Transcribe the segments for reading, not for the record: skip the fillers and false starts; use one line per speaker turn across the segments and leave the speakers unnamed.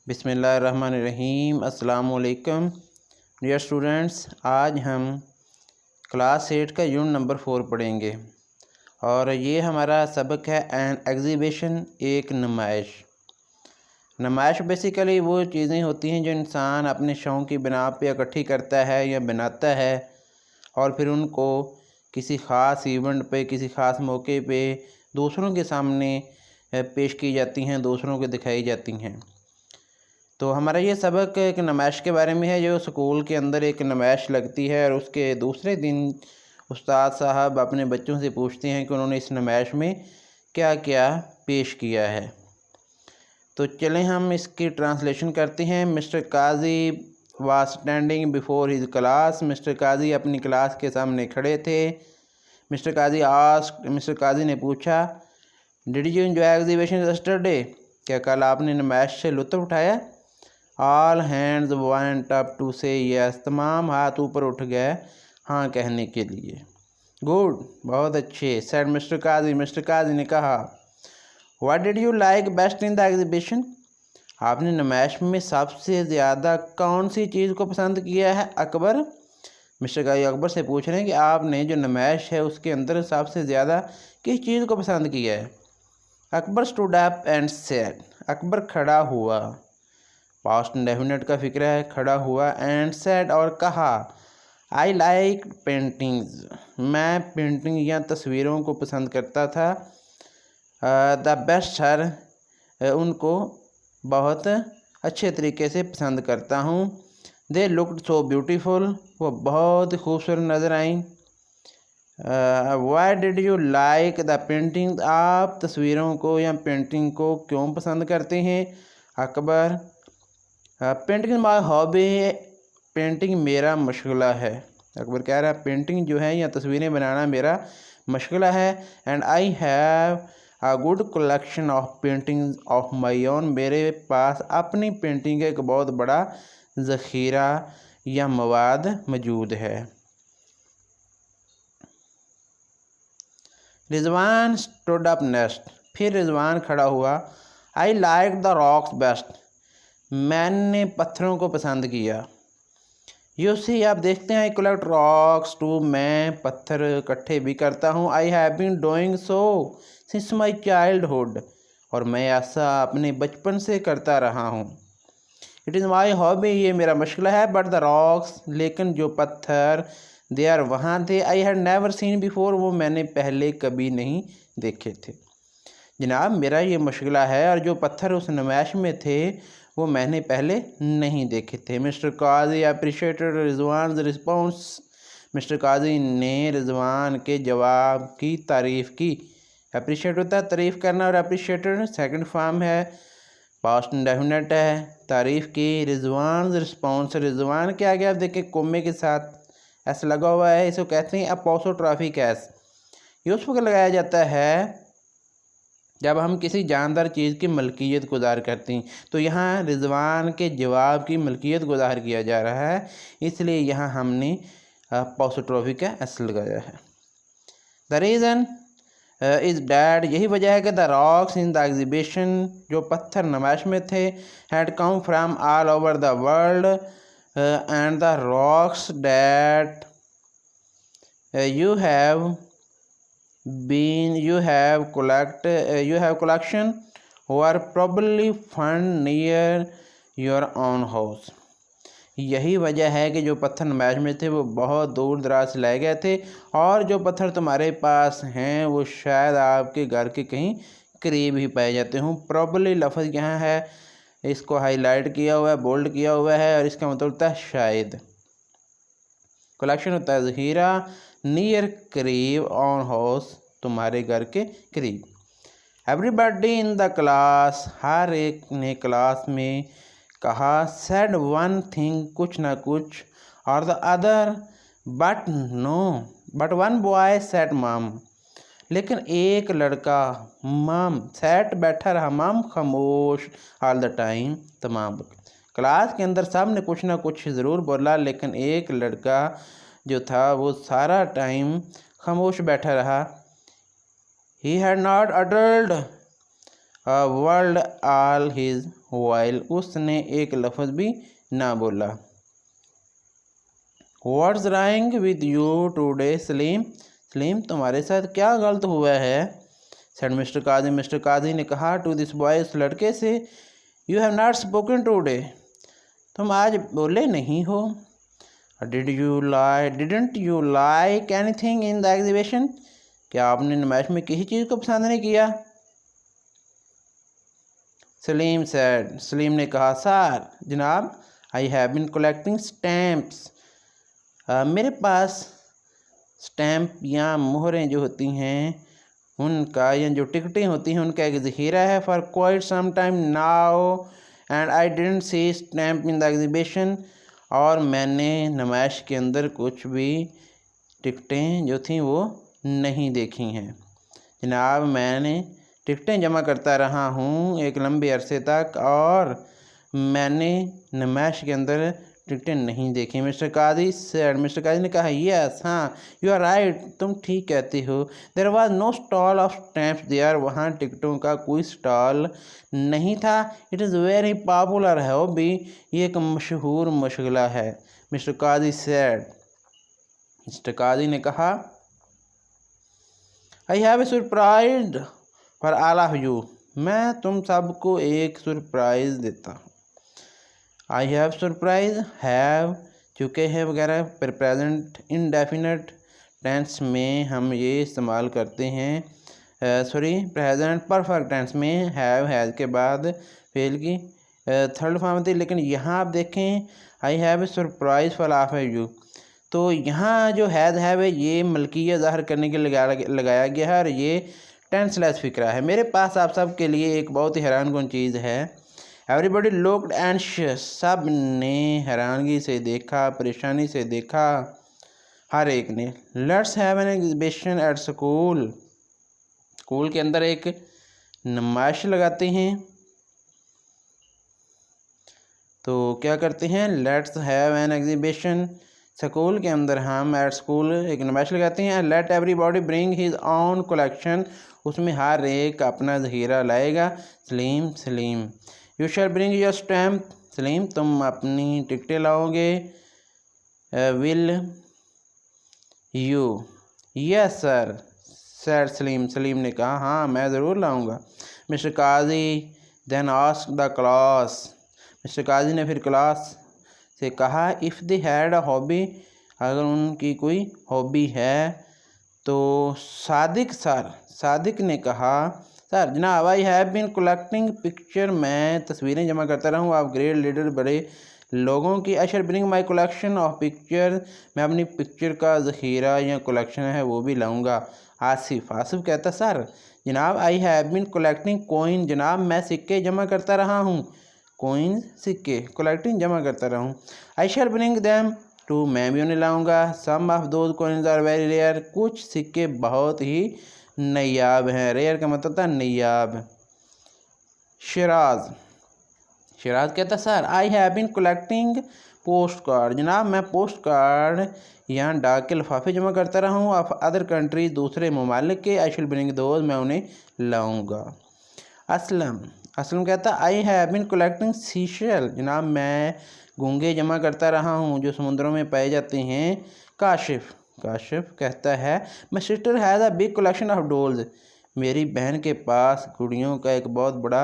बिस्मिल्लाहिर्रहमानिर्रहीम। अस्सलाम वालेकुम डियर स्टूडेंट्स, आज हम क्लास 8 का यूनिट नंबर 4 पढ़ेंगे और ये हमारा सबक है एन एग्ज़िबिशन, एक नुमाइश। नुमाइश बेसिकली वो चीज़ें होती हैं जो इंसान अपने शौक़ की बिना पे इकट्ठी करता है या बनाता है और फिर उनको किसी ख़ास इवेंट पे, किसी ख़ास मौके पे दूसरों के सामने पेश की जाती हैं, दूसरों को दिखाई जाती हैं। तो हमारा ये सबक एक नुमाइश के बारे में है जो स्कूल के अंदर एक नुमाइश लगती है और उसके दूसरे दिन उस्ताद साहब अपने बच्चों से पूछते हैं कि उन्होंने इस नुमाइश में क्या क्या पेश किया है। तो चलें हम इसकी ट्रांसलेशन करते हैं। Mister Kazi was standing before his class. Mister Kazi अपनी क्लास के सामने खड़े थे। मिस्टर काजी ने पूछा, did you enjoy exhibition yesterday? क्या कल आपने नुमाइश से लुत्फ़ उठाया? All hands went up to say yes. तमाम हाथ ऊपर उठ गए हाँ कहने के लिए। गुड, बहुत अच्छे, said mister Kazi. Mister Kazi ने कहा, what did you like best in the exhibition? आपने नुमाइश में सबसे ज़्यादा कौन सी चीज़ को पसंद किया है? अकबर। मिस्टर काजी अकबर से पूछ रहे हैं कि आपने जो नुमाइश है उसके अंदर सबसे ज़्यादा किस चीज़ को पसंद किया है? Akbar stood up and said. Akbar खड़ा हुआ, पास्ट इंडेफिनिट का फिक्र है, खड़ा हुआ, एंड सेड और कहा, आई लाइक पेंटिंग्स। मैं पेंटिंग या तस्वीरों को पसंद करता था। द बेस्ट सर, उनको बहुत अच्छे तरीके से पसंद करता हूँ। दे लुक्ड सो ब्यूटीफुल, वो बहुत खूबसूरत नज़र आई। Why did you like the painting? आप तस्वीरों को या पेंटिंग को क्यों पसंद करते हैं? Akbar, painting my hobby, painting मेरा मशगला है। अकबर कह रहा है पेंटिंग जो है या तस्वीरें बनाना मेरा मशगला है। And I have a good collection of paintings of my own, मेरे पास अपनी पेंटिंग का एक बहुत बड़ा ज़ख़ीरा या मवाद मौजूद है। रिजवान स्टूड अप नेक्स्ट, फिर रिजवान खड़ा हुआ। I like the rocks best, मैंने पत्थरों को पसंद किया। यू सी, आप देखते हैं, आई कलेक्ट रॉक्स टू, मैं पत्थर इकट्ठे भी करता हूँ। I have been doing so since my childhood, और मैं ऐसा अपने बचपन से करता रहा हूँ। इट इज़ माई हॉबी, ये मेरा मशगला है। बट द रॉक्स, लेकिन जो पत्थर, दे आर, वहाँ थे। I had never seen before, वो मैंने पहले कभी नहीं देखे थे। जनाब, मेरा ये मशगला है और जो पत्थर उस नुमाइश में थे वो मैंने पहले नहीं देखे थे। मिस्टर काजी appreciated Rizwan response, mister Kazi ने रिजवान के जवाब की तारीफ़ की। अप्रिशिएट होता है तारीफ़ करना और अप्रिशिएटेड सेकंड फॉर्म है, पास्ट इंडेफिनिट है। तारीफ़ की, रिजवान रिस्पॉन्स, रिजवान के आगे आप देखें कोमे के साथ एस लगा हुआ है, इसको कहते हैं अपोस्ट्रोफिक एस। ये उस वक्त लगाया जाता है जब हम किसी जानदार चीज़ की मलकियत को ज़ाहिर करते हैं। तो यहाँ रिजवान के जवाब की मलकियत को ज़ाहिर किया जा रहा है, इसलिए यहाँ हमने अपोस्ट्रोफी का एस लगाया है। द रीज़न इज़ डैट, यही वजह है कि the rocks in the exhibition, जो पत्थर नुमाइश में थे, had come from all over the world, and the rocks that you have collection were probably found near your own house। यही वजह है कि जो पत्थर नुमाइश में थे वो बहुत दूर दराज से लाए गए थे और जो पत्थर तुम्हारे पास हैं वो शायद आपके घर के कहीं करीब ही पाए जाते हों। प्रॉबली लफ्ज़ यहाँ है, इसको हाईलाइट किया हुआ है, बोल्ड किया हुआ है और इसका मतलब होता है शायद। कलेक्शन होता है ज़ख़ीरा, नियर करीब, ऑन हाउस तुम्हारे घर के करीब। एवरीबडी इन द क्लास, हर एक ने क्लास में कहा। सेड वन थिंग, कुछ ना कुछ, और the other but no, but one boy said ma'am, लेकिन एक लड़का मम, सेट बैठा रहा, मम खामोश, ऑल द टाइम, तमाम वक्त। क्लास के अंदर सब ने कुछ ना कुछ ज़रूर बोला, लेकिन एक लड़का जो था वो सारा टाइम खामोश बैठा रहा। He had not uttered a word all his while, उसने एक लफ्ज़ भी ना बोला। What's wrong with you today Salim, Salim तुम्हारे साथ क्या गलत हुआ है। Said mister Kazi, Mister Kazi ने कहा टू दिस बॉय, उस लड़के से, you have not spoken today, तुम आज बोले नहीं हो। Didn't you like anything in the exhibition, क्या आपने नुमाइश में किसी चीज़ को पसंद नहीं किया। सलीम सैड, सलीम ने कहा सर जनाब, I have been collecting stamps, मेरे पास स्टैम्प या मोहरें जो होती हैं उनका, या जो टिकटें होती हैं उनका एक ज़ख़ीरा है। For quite some time now and I didn't see stamp in the exhibition, और मैंने नुमाइश के अंदर कुछ भी टिकटें जो थीं वो नहीं देखी हैं। जनाब मैंने टिकटें जमा करता रहा हूँ एक लंबे अरसे तक, और मैंने नुमाइश के अंदर टिकटें नहीं देखी। Mister Kazi said, mister Kazi ने कहा यस, हाँ यू आर राइट, तुम ठीक कहते हो। There was no stall of stamps there, वहाँ टिकटों का कोई स्टॉल नहीं था। It is very popular hobby, ये एक मशहूर मशगला है। Mister Kazi said, mister Kazi ने कहा I have a surprise for all of you, मैं तुम सबको एक सरप्राइज़ देता हूँ। आई हैव सरप्राइज, हैव चुके हैं वगैरह पर प्रेजेंट इंडेफिनिट टेंस में हम ये इस्तेमाल करते हैं, प्रेजेंट परफेक्ट टेंस में हैव हैज़ के बाद फेल की थर्ड फॉर्म होती है। लेकिन यहाँ आप देखें आई have a surprise for of you, तो यहाँ जो हैज़ हैव है ये मलकियत ज़ाहिर करने के लिए लगाया गया है, और ये टेंसलेस फिक्रा है। मेरे पास आप सब के लिए एक बहुत ही हैरानकुन चीज़ है। एवरीबडी लुक्ड एंशियस, सब ने हैरानगी से देखा, परेशानी से देखा हर एक ने। Let's have an exhibition at school, school के अंदर एक नुमाइश लगाते हैं। तो क्या करते हैं, let's have an exhibition, school के अंदर हम एट स्कूल एक नुमाइश लगाते हैं। Let everybody bring his own collection, उसमें हर एक अपना ज़ख़ीरा लाएगा। Salim, Salim you shall bring your stamp, Salim तुम अपनी टिकटें लाओगे। Will you, yes sir, sir Salim, Salim ने कहा हाँ मैं ज़रूर लाऊंगा। Mister Kazi then ask the class, Mister Kazi ने फिर क्लास से कहा if they had a hobby, अगर उनकी कोई हॉबी है तो। सादिक सर, सादिक ने कहा सर जनाब I have been collecting picture, मैं तस्वीरें जमा करता रहा हूँ आप ग्रेट लीडर बड़े लोगों की। I shall bring my collection of picture, मैं अपनी पिक्चर का ज़ख़ीरा या कलेक्शन है वो भी लाऊंगा। आसिफ, आसिफ कहता सर जनाब I have been collecting coin, जनाब मैं सिक्के जमा करता रहा हूँ, कोइन सिक्के, कलेक्टिंग जमा करता रहा हूँ। I shall bring them too, मैं भी उन्हें लाऊंगा। Some of those coins are very rare, कुछ सिक्के बहुत ही नयाब हैं, रेयर का मतलब था नयाब। शिराज, शिराज कहता sir I have been collecting post card, जनाब मैं पोस्ट कार्ड या डाक के लिफाफे जमा करता रहा हूँ ऑफ अदर कंट्रीज, दूसरे ममालिक के। आई शुड ब्रिंग दोज, मैं उन्हें लाऊंगा। असलम, असलम कहता I have been collecting seashell, जनाब मैं गूंगे जमा करता रहा हूँ जो समुद्रों में पाए जाते हैं। काशिफ, काशिफ कहता है my sister has a big collection of dolls, मेरी बहन के पास गुड़ियों का एक बहुत बड़ा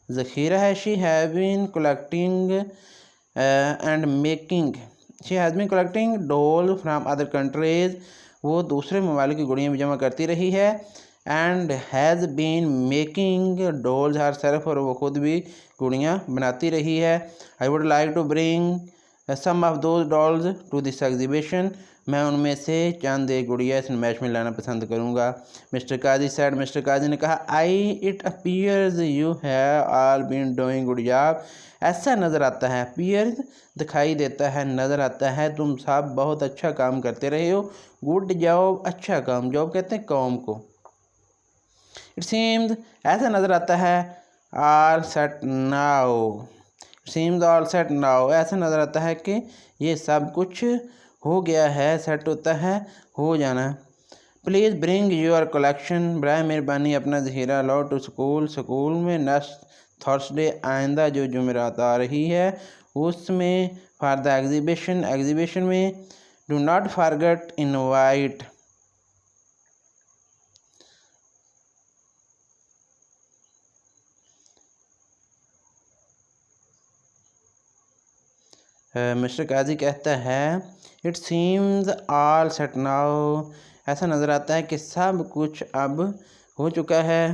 ज़ख़ीरा है। She have been collecting and making, she has been collecting doll from other countries, वो दूसरे ममालिक की गुड़ियाँ भी जमा करती रही है। And has been making dolls herself, और वो खुद भी गुड़ियाँ बनाती रही है। I would like to bring some of those dolls to this exhibition, मैं उनमें से चंद एक गुड़िया इस नुमाइश में लाना पसंद करूँगा। Mister Kazi said, Mister Kazi ने कहा I it appears you have all been doing good job, ऐसा नज़र आता है, अपीयर्स दिखाई देता है, नज़र आता है तुम सब बहुत अच्छा काम करते रहे हो। गुड जॉब अच्छा काम, जॉब कहते हैं कौम को। इट सीम्स, ऐसा नज़र आता है, all set now, seems all set now, ऐसा नज़र आता है कि ये सब कुछ हो गया है, सेट होता है हो जाना। प्लीज़ ब्रिंग योर कलेक्शन, बराए मेहरबानी अपना ज़ख़ीरा लाओ टू स्कूल, स्कूल में। नेक्स्ट थर्सडे, आइंदा जो जुमेरात आ रही है उसमें। फॉर द एग्ज़िबिशन, एग्ज़िबिशन में। Do not forget invite, mister Qazi कहता है it seems all set now, ऐसा नज़र आता है कि सब कुछ अब हो चुका है।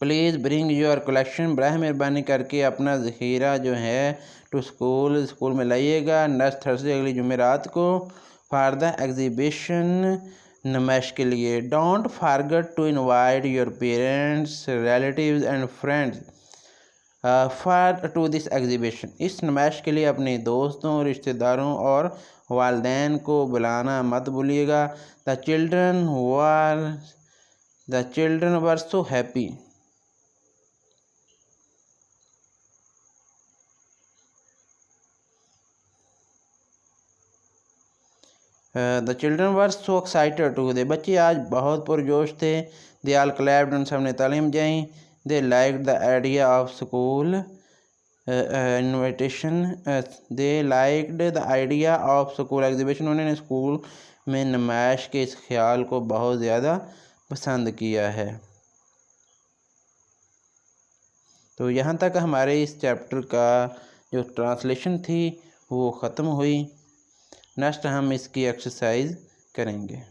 प्लीज़ ब्रिंग योर कलेक्शन, बराह मेहरबानी करके अपना ज़ख़ीरा जो है टू स्कूल, स्कूल में लाइएगा। नेक्स्ट थर्सडे, अगली जुमेरात को। फॉर द एग्ज़िबिशन, नुमाइश के लिए। Don't forget to invite your parents, relatives and friends for to this exhibition, इस नुमाइश के लिए अपने दोस्तों, रिश्तेदारों और वालिदैन को बुलाना मत भूलिएगा। The children were so happy, the children were so excited to, दे बच्चे आज बहुत पुरजोश थे। दे आल क्लैप्ड, उन सबने तालीम जाई। They like the idea of school invitation, they liked the idea of school exhibition, उन्होंने स्कूल में नुमाइश के इस ख्याल को बहुत ज़्यादा पसंद किया है। तो यहाँ तक हमारे इस चैप्टर का जो ट्रांसलेशन थी वो ख़त्म हुई। नेक्स्ट हम इसकी एक्सरसाइज करेंगे।